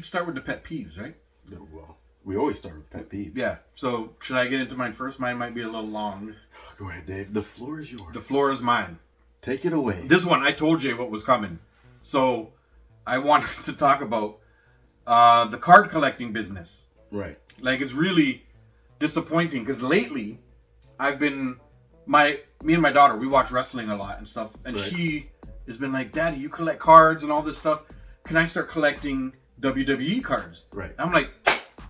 should start with the pet peeves, right? Yeah, well, we always start with pet peeves. Yeah. So should I get into mine first? Mine might be a little long. Go ahead, Dave. The floor is yours. The floor is mine. Take it away. This one, I told Jay what was coming. So I wanted to talk about the card collecting business. Right. Like, it's really disappointing because lately I've been, me and my daughter, we watch wrestling a lot and stuff. And right. She has been like, Daddy, you collect cards and all this stuff. Can I start collecting WWE cards? Right. I'm like,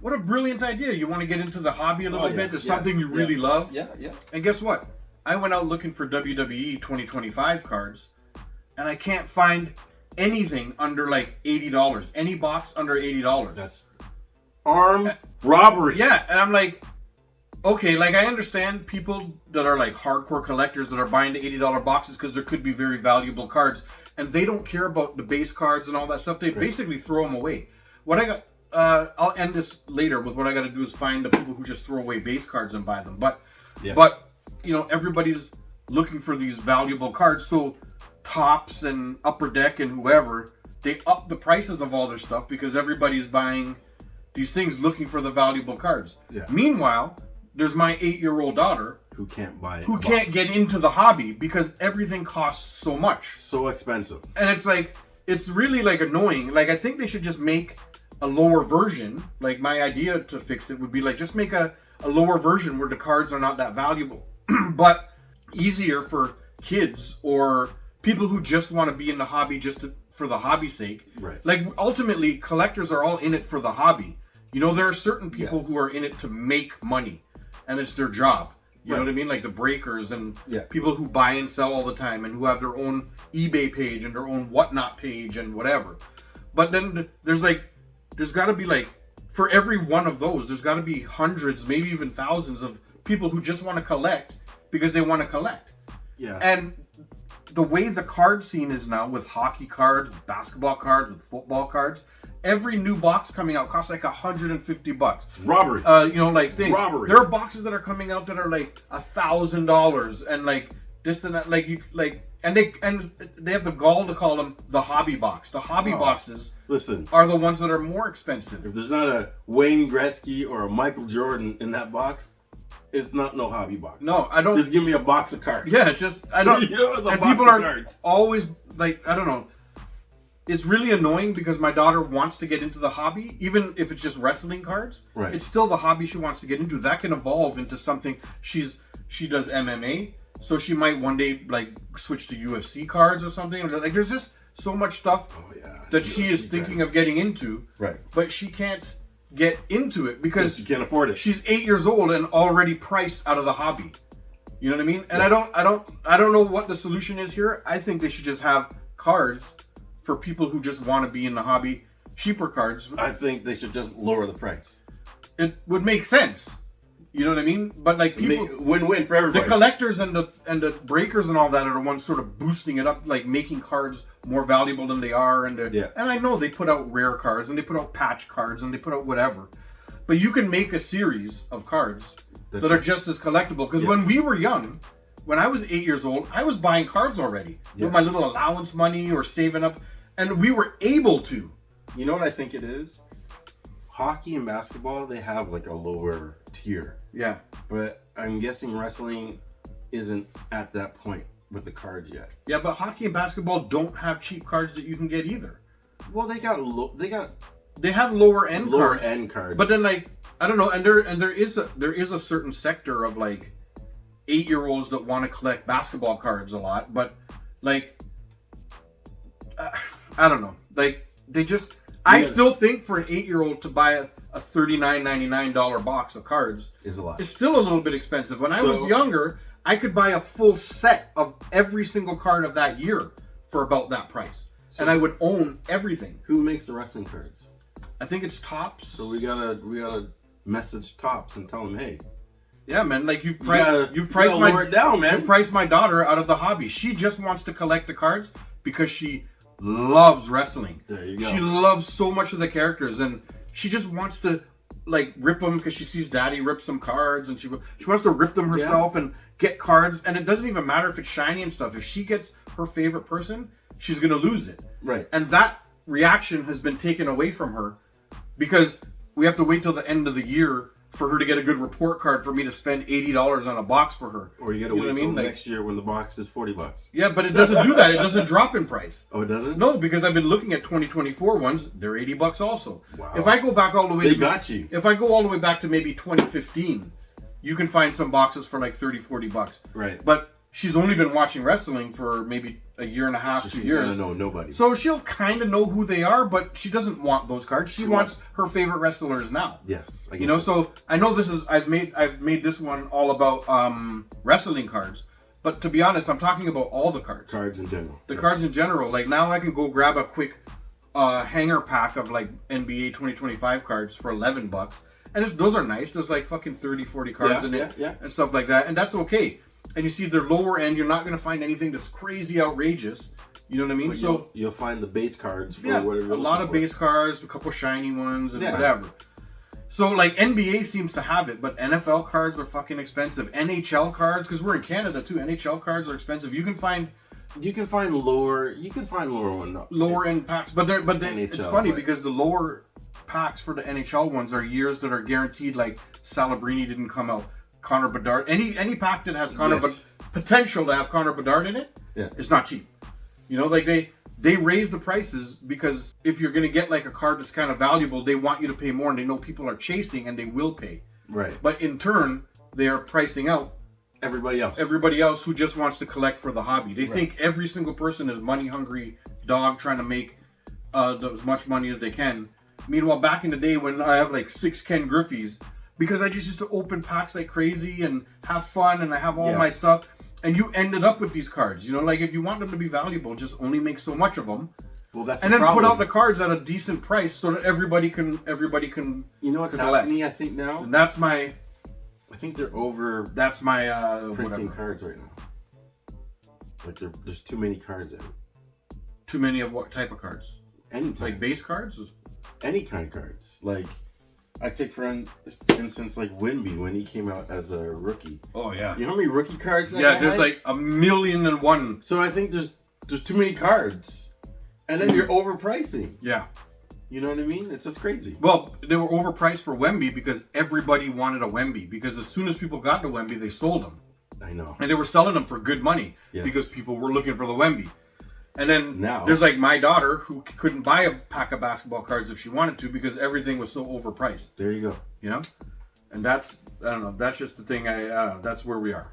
what a brilliant idea. You want to get into the hobby a little bit? There's something you really love. Yeah, yeah. And guess what? I went out looking for WWE 2025 cards, and I can't find anything under like $80. Any box under $80. That's armed robbery. Yeah, and I'm like, okay, like I understand people that are like hardcore collectors that are buying the $80 boxes because there could be very valuable cards, and they don't care about the base cards and all that stuff. They basically throw them away. What I got, I'll end this later with what I got to do is find the people who just throw away base cards and buy them. But, you know, everybody's looking for these valuable cards. So Tops and Upper Deck and whoever, they up the prices of all their stuff because everybody's buying these things looking for the valuable cards. Yeah. Meanwhile, there's my 8-year-old daughter who can't buy it. Who can't get into the hobby because everything costs so much. So expensive. And it's like, it's really like annoying. Like, I think they should just make a lower version. Like, my idea to fix it would be like, just make a lower version where the cards are not that valuable. But easier for kids or people who just want to be in the hobby for the hobby's sake. Right. Like, ultimately, collectors are all in it for the hobby. You know, there are certain people who are in it to make money, and it's their job. You know what I mean? Like the breakers and people who buy and sell all the time and who have their own eBay page and their own whatnot page and whatever. But then there's got to be like, for every one of those, there's got to be hundreds, maybe even thousands of people who just want to collect because they want to collect. Yeah. And the way the card scene is now with hockey cards, with basketball cards, with football cards, every new box coming out costs like $150. It's robbery. You know, like things. Robbery. There are boxes that are coming out that are like $1,000 and like this and that. Like and they have the gall to call them the hobby box. The hobby boxes, are the ones that are more expensive. If there's not a Wayne Gretzky or a Michael Jordan in that box, it's not no hobby box. No, I don't. Just give me a box of cards. Yeah, it's just I don't. You know, and people are always like, I don't know. It's really annoying because my daughter wants to get into the hobby, even if it's just wrestling cards. Right. It's still the hobby she wants to get into. That can evolve into something. She does MMA, so she might one day like switch to UFC cards or something. Like, there's just so much stuff that UFC she is thinking of getting into. Right. But she can't get into it because she can't afford it. She's 8 years old and already priced out of the hobby. You know what I mean? And I don't know what the solution is here. I think they should just have cards for people who just want to be in the hobby, cheaper cards. I think they should just lower the price. It would make sense. You know what I mean? But like people, win-win for everybody. The collectors and the breakers and all that are the ones sort of boosting it up, like making cards more valuable than they are. And and I know they put out rare cards and they put out patch cards and they put out whatever. But you can make a series of cards that are just as collectible. Because when we were young, when I was 8 years old, I was buying cards already with my little allowance money or saving up. And we were able to. You know what I think it is? Hockey and basketball, they have like a lower tier. Yeah. But I'm guessing wrestling isn't at that point with the cards yet. Yeah, but hockey and basketball don't have cheap cards that you can get either. Well, they have lower end cards. But then like, I don't know, and there is a certain sector of like 8-year-olds that want to collect basketball cards a lot, but like I don't know. Like, they just... I still think for an 8-year-old to buy a $39.99 box of cards is a lot. It's still a little bit expensive. When I was younger, I could buy a full set of every single card of that year for about that price. And I would own everything. Who makes the wrestling cards? I think it's Tops. So we gotta message Tops and tell them, hey. Yeah, man. Like you've priced my daughter out of the hobby. She just wants to collect the cards because she loves wrestling. There you go. She loves so much of the characters, and she just wants to like rip them because she sees Daddy rip some cards, and she wants to rip them herself and get cards. And it doesn't even matter if it's shiny and stuff. If she gets her favorite person, she's gonna lose it. Right. And that reaction has been taken away from her because we have to wait till the end of the year for her to get a good report card for me to spend $80 on a box for her. Or you got to wait till next year when the box is $40. Yeah, but it doesn't do that. It doesn't drop in price. Oh, it doesn't? No, because I've been looking at 2024 ones. They're $80 also. Wow. If I go back all the way, got you. If I go all the way back to maybe 2015, you can find some boxes for like $30-$40. Right. But she's only been watching wrestling for maybe a year and a half, so 2 years. She doesn't know nobody. So she'll kind of know who they are, but she doesn't want those cards. She wants her favorite wrestlers now. Yes, I get you. So I know this is I've made this one all about wrestling cards, but to be honest, I'm talking about all the cards. Cards in general. The cards in general. Like now, I can go grab a quick hanger pack of like NBA 2025 cards for $11, and those are nice. There's like fucking 30-40 cards in it and stuff like that, and that's okay. And you see, they're lower end. You're not going to find anything that's crazy outrageous. You know what I mean? But so you'll find the base cards for whatever. A lot of base cards, a couple shiny ones, and whatever. So like NBA seems to have it, but NFL cards are fucking expensive. NHL cards, because we're in Canada too. NHL cards are expensive. You can find lower end packs, but it's funny because the lower packs for the NHL ones are years that are guaranteed. Like Salabrini didn't come out. Connor Bedard, any pack that has potential to have Connor Bedard in it, it's not cheap. You know, like they raise the prices because if you're gonna get like a card that's kind of valuable, they want you to pay more, and they know people are chasing and they will pay. Right. But in turn, they are pricing out everybody else who just wants to collect for the hobby. They think every single person is money hungry dog trying to make as much money as they can. Meanwhile, back in the day when I have like 6 Ken Griffeys. Because I just used to open packs like crazy and have fun and I have all my stuff. And you ended up with these cards. You know, like if you want them to be valuable, just only make so much of them. Well, that's and then put out the cards at a decent price so that everybody can. You know what's happening? I think now. And that's my. I think they're over. That's my printing cards right now. Like there's too many cards out. Too many of what type of cards? Any type. Like base cards. Any kind of cards. Like. I take for instance like Wimby when he came out as a rookie. Oh yeah. You know how many rookie cards that guy there's had? Like 1,000,001. So I think there's too many cards. And then you're overpricing. Yeah. You know what I mean? It's just crazy. Well, they were overpriced for Wemby because everybody wanted a Wemby. Because as soon as people got to Wemby, they sold them. I know. And they were selling them for good money because people were looking for the Wemby. And then there's like my daughter who couldn't buy a pack of basketball cards if she wanted to because everything was so overpriced. There you go. You know? And that's, I don't know, that's just the thing. That's where we are.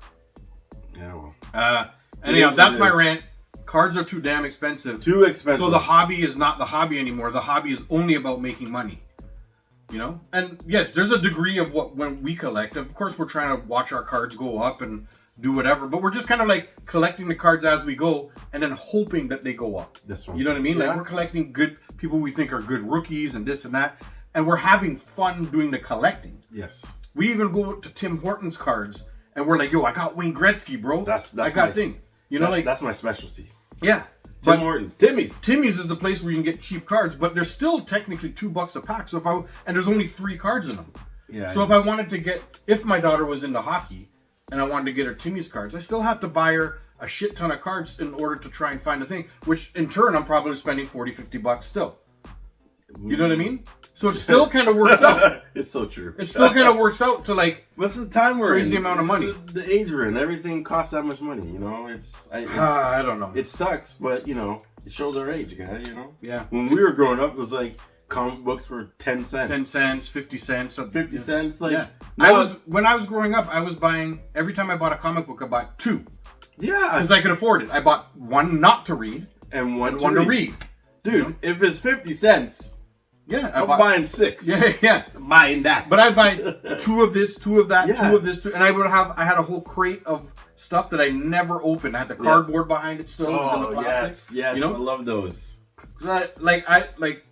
Yeah, well. Anyhow, that's my rant. Cards are too damn expensive. Too expensive. So the hobby is not the hobby anymore. The hobby is only about making money. You know? And yes, there's a degree of when we collect. Of course, we're trying to watch our cards go up and do whatever, but we're just kind of like collecting the cards as we go and then hoping that they go up. That's what you know what I mean? Like we're collecting good people we think are good rookies and this and that, and we're having fun doing the collecting. Yes. We even go to Tim Hortons cards and we're like, yo, I got Wayne Gretzky, bro. That's I got thing. You know, like that's my specialty. Yeah. Tim Hortons. Timmy's is the place where you can get cheap cards, but they're still technically $2 a pack. So and there's only 3 cards in them. Yeah. So if my daughter was into hockey and I wanted to get her Timmy's cards, I still have to buy her a shit ton of cards in order to try and find a thing, which in turn I'm probably spending $40-$50 still. You know what I mean? So it still kind of works out. It's so true. It still kind of works out to like what's the time we're crazy amount of money. The age we're in, everything costs that much money. You know, I don't know. It sucks, but you know, it shows our age, guy. You know. Yeah. When we were growing up, it was like comic books were 10 cents. 10 cents, 50 cents. 50 cents. Like, yeah. When I was growing up, I was buying, every time I bought a comic book, I bought 2. Yeah. Because I could afford it. I bought one not to read. And one to read. Dude, you know? If it's 50 cents. Yeah. I'm buying 6. Yeah. I'm buying that. But I'd buy 2 of this, 2 of that, 2 of this, 2. And I had a whole crate of stuff that I never opened. I had the cardboard behind it still. Oh, it was in the plastic, yes. You know? I love those. Like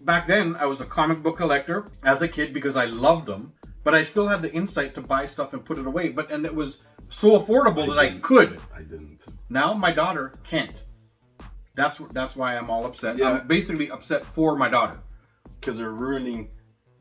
back then, I was a comic book collector as a kid because I loved them, but I still had the insight to buy stuff and put it away. And it was so affordable that I could. I didn't. Now my daughter can't. That's why I'm all upset. Yeah. I'm basically upset for my daughter because they're ruining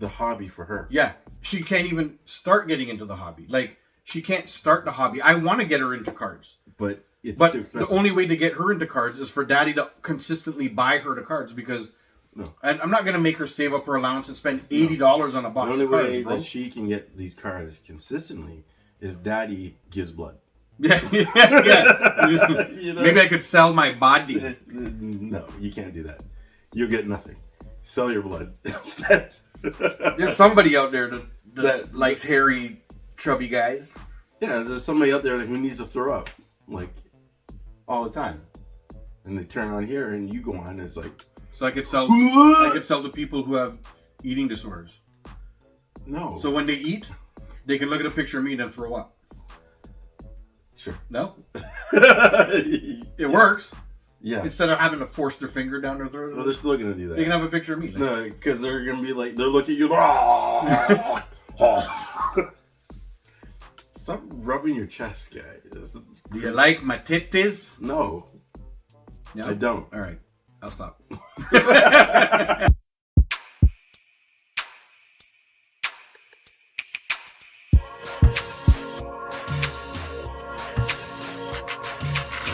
the hobby for her. Yeah, she can't even start getting into the hobby. Like she can't start the hobby. I want to get her into cards, but it's too expensive. The only way to get her into cards is for daddy to consistently buy her the cards because No. And I'm not gonna make her save up her allowance and spend $80 on a box the only of cards, way bro. that she can get these cards consistently if Daddy gives blood. Yeah. You know? Maybe I could sell my body. No, you can't do that. You'll get nothing. Sell your blood instead. There's somebody out there that likes hairy, chubby guys. Yeah, there's somebody out there who needs to throw up, like, all the time. And they turn on here, and you go on, and it's like... So I could sell to people who have eating disorders. No. So when they eat, they can look at a picture of me and then throw up. Sure. No? It works. Yeah. Instead of having to force their finger down their throat. Well, they're still going to do that. They can have a picture of me. No, because they're going to be like, they're looking at you. Stop rubbing your chest, guys. Do you like my titties? No. No? I don't. All right. I'll stop.